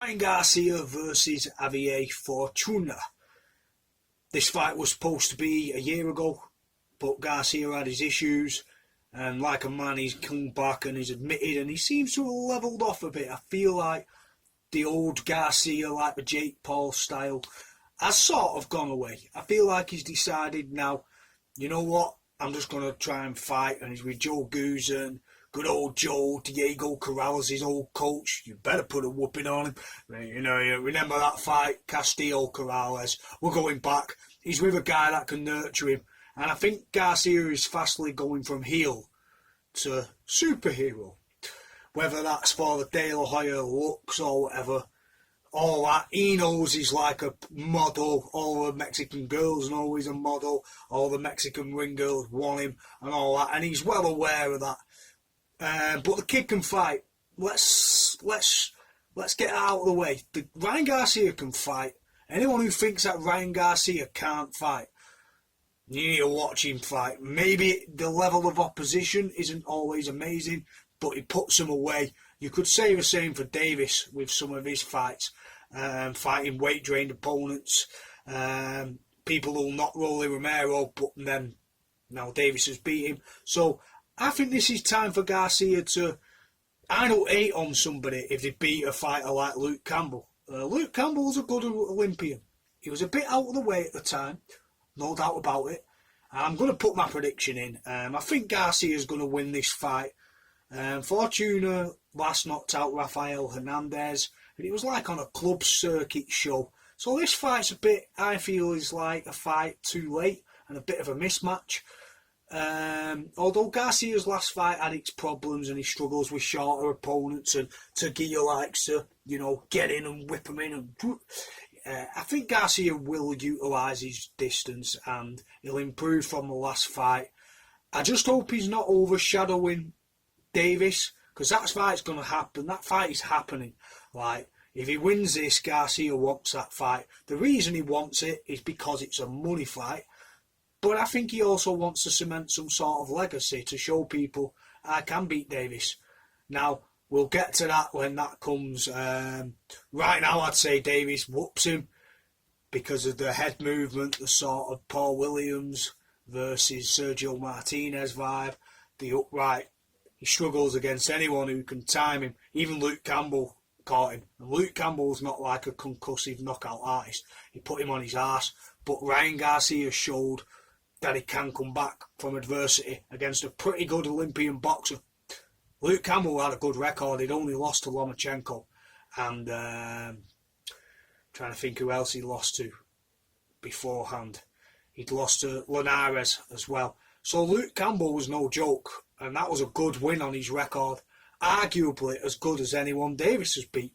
Ryan Garcia versus Javier Fortuna. This fight was supposed to be a year ago, but Garcia had his issues, and like a man, he's come back and he's admitted, and he seems to have levelled off a bit. I feel like the old Garcia, like the Jake Paul style, has sort of gone away. I feel like he's decided now, you know what, I'm just going to try and fight, and he's with Joe Guzan. Good old Joe, Diego Corrales, his old coach. You better put a whooping on him. You know, you remember that fight, Castillo Corrales. We're going back. He's with a guy that can nurture him. And I think Garcia is fastly going from heel to superhero. Whether that's for the De La Hoya looks or whatever, all that. He knows he's like a model. All the Mexican girls know he's a model. All the Mexican ring girls want him and all that. And he's well aware of that. But the kid can fight. Let's get it out of the way. Ryan Garcia can fight. Anyone who thinks that Ryan Garcia can't fight, you need to watch him fight. Maybe the level of opposition isn't always amazing, but he puts them away. You could say the same for Davis with some of his fights, fighting weight-drained opponents. People who'll not Rolly Romero, but then now Davis has beat him. So I think this is time for Garcia to, I don't hate on somebody if they beat a fighter like Luke Campbell. Luke Campbell's a good Olympian. He was a bit out of the way at the time, no doubt about it. I'm going to put my prediction in. I think Garcia's going to win this fight. Fortuna last knocked out Rafael Hernandez, and it was like on a club circuit show. So this fight's a bit, I feel, is like a fight too late and a bit of a mismatch. Although Garcia's last fight had its problems and he struggles with shorter opponents, and Taguilla likes to, you know, get in and whip him in. And I think Garcia will utilise his distance and he'll improve from the last fight. I just hope he's not overshadowing Davis, because that fight's going to happen. That fight is happening. Like, if he wins this, Garcia wants that fight. The reason he wants it is because it's a money fight. But I think he also wants to cement some sort of legacy to show people I can beat Davis. Now, we'll get to that when that comes. Right now, I'd say Davis whoops him because of the head movement, the sort of Paul Williams versus Sergio Martinez vibe, the upright. He struggles against anyone who can time him. Even Luke Campbell caught him. And Luke Campbell's not like a concussive knockout artist. He put him on his arse. But Ryan Garcia showed that he can come back from adversity against a pretty good Olympian boxer. Luke Campbell had a good record. He'd only lost to Lomachenko. And trying to think who else he lost to beforehand. He'd lost to Linares as well. So Luke Campbell was no joke. And that was a good win on his record. Arguably as good as anyone Davis has beat.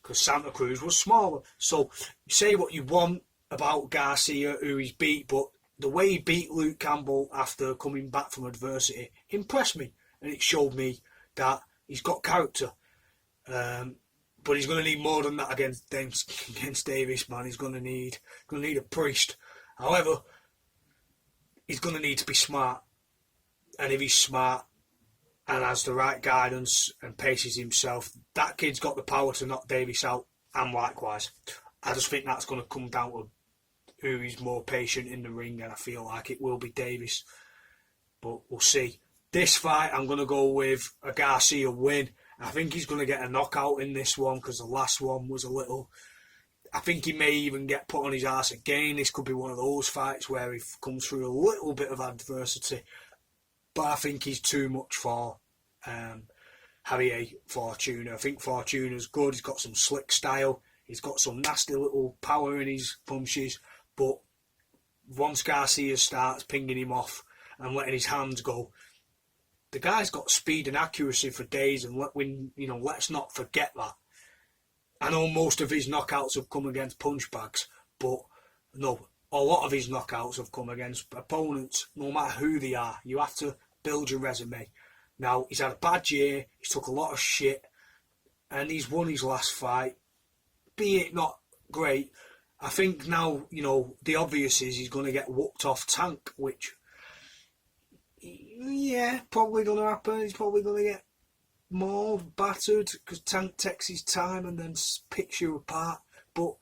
Because Santa Cruz was smaller. So you say what you want about Garcia, who he's beat, but the way he beat Luke Campbell after coming back from adversity impressed me, and it showed me that he's got character. But he's going to need more than that against Davis, man. He's going to need a priest. However, he's going to need to be smart, and if he's smart and has the right guidance and paces himself, that kid's got the power to knock Davis out, and likewise. I just think that's going to come down to who is more patient in the ring, and I feel like it will be Davis. But we'll see. This fight, I'm going to go with a Garcia win. I think he's going to get a knockout in this one, because the last one was a little... I think he may even get put on his arse again. This could be one of those fights where he comes through a little bit of adversity. But I think he's too much for Javier Fortuna. I think Fortuna's good. He's got some slick style. He's got some nasty little power in his punches, but once Garcia starts pinging him off and letting his hands go, the guy's got speed and accuracy for days, and let's not forget that. I know most of his knockouts have come against punch bags, but no, a lot of his knockouts have come against opponents, no matter who they are. You have to build your resume. Now, he's had a bad year, he's took a lot of shit, and he's won his last fight. Be it not great, I think now, the obvious is he's going to get whooped off Tank, which, yeah, probably going to happen. He's probably going to get more battered because Tank takes his time and then picks you apart. But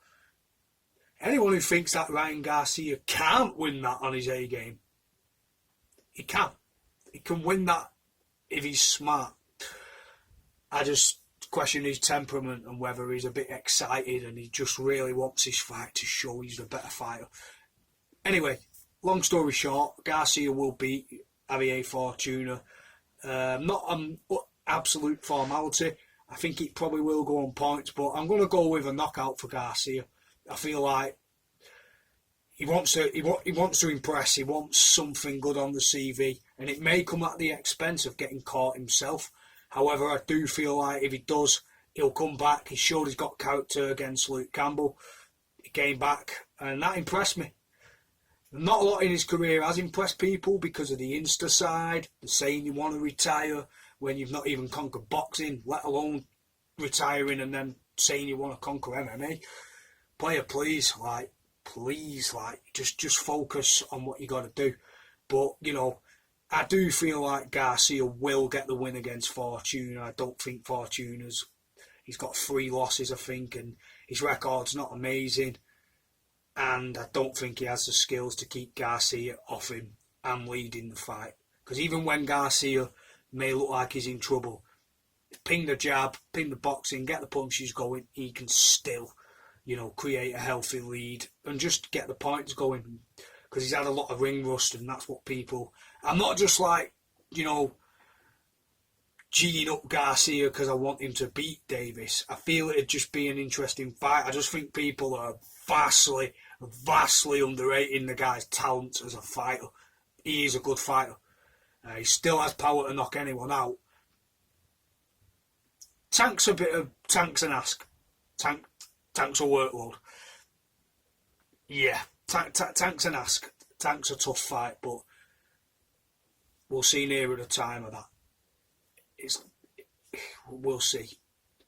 anyone who thinks that Ryan Garcia can't win that on his A game, he can. He can win that if he's smart. I just question his temperament and whether he's a bit excited and he just really wants his fight to show he's a better fighter. Anyway, long story short, Garcia will beat Javier Fortuna. Not an absolute formality. I think it probably will go on points, but I'm going to go with a knockout for Garcia. I feel like he wants to impress. He wants something good on the CV, and it may come at the expense of getting caught himself. However, I do feel like if he does, he'll come back. He showed he's got character against Luke Campbell. He came back, and that impressed me. Not a lot in his career has impressed people because of the Insta side, the saying you want to retire when you've not even conquered boxing, let alone retiring and then saying you want to conquer MMA. Player, please, just focus on what you got to do. But, you know, I do feel like Garcia will get the win against Fortuna. I don't think he's got 3 losses, I think, and his record's not amazing. And I don't think he has the skills to keep Garcia off him and leading the fight. Because even when Garcia may look like he's in trouble, ping the jab, ping the boxing, get the punches going, he can still, you know, create a healthy lead and just get the points going. Because he's had a lot of ring rust, and that's what people... I'm not just like, you know, G'ing up Garcia because I want him to beat Davis. I feel it'd just be an interesting fight. I just think people are vastly underrating the guy's talent as a fighter. He is a good fighter. He still has power to knock anyone out. Tank's an ask. Tank's a workload. Yeah, Tank's an ask. Tank's a tough fight, but we'll see nearer the time of that. We'll see.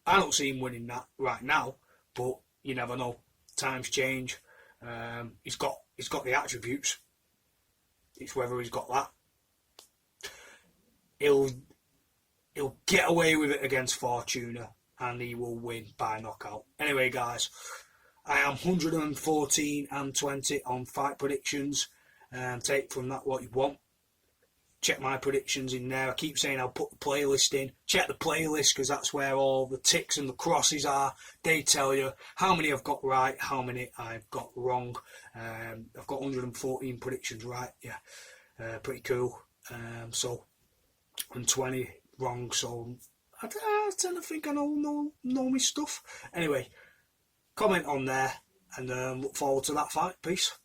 I don't see him winning that right now, but you never know. Times change. He's got the attributes. It's whether he's got that. He'll get away with it against Fortuna, and he will win by knockout. Anyway, guys, I am 114-20 on fight predictions. Take from that what you want. Check my predictions in there. I keep saying I'll put the playlist in. Check the playlist because that's where all the ticks and the crosses are. They tell you how many I've got right, how many I've got wrong. I've got 114 predictions right. Yeah, pretty cool. And 20 wrong. So I tend to think I know my stuff. Anyway, comment on there and look forward to that fight. Peace.